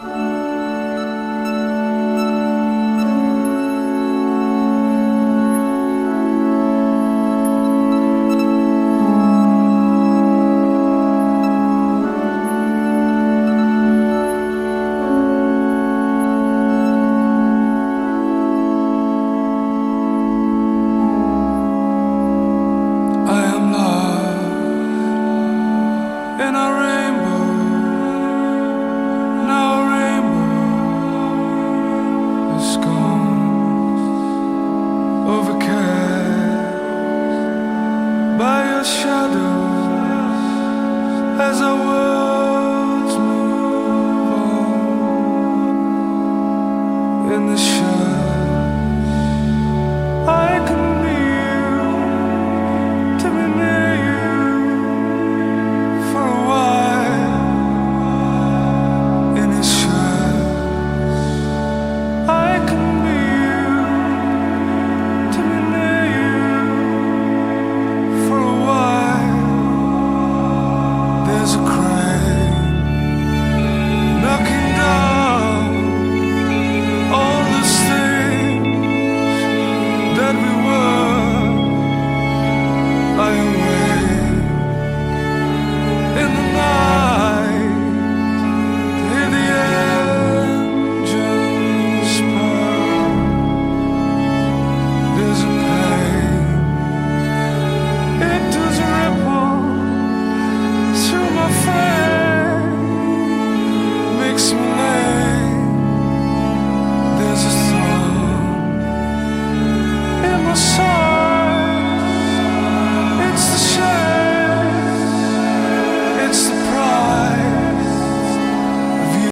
In a rainbow, now a rainbow is gone, overcast by your shadows as our worlds move on. In the shadows, I can be you, to be near you. Makes me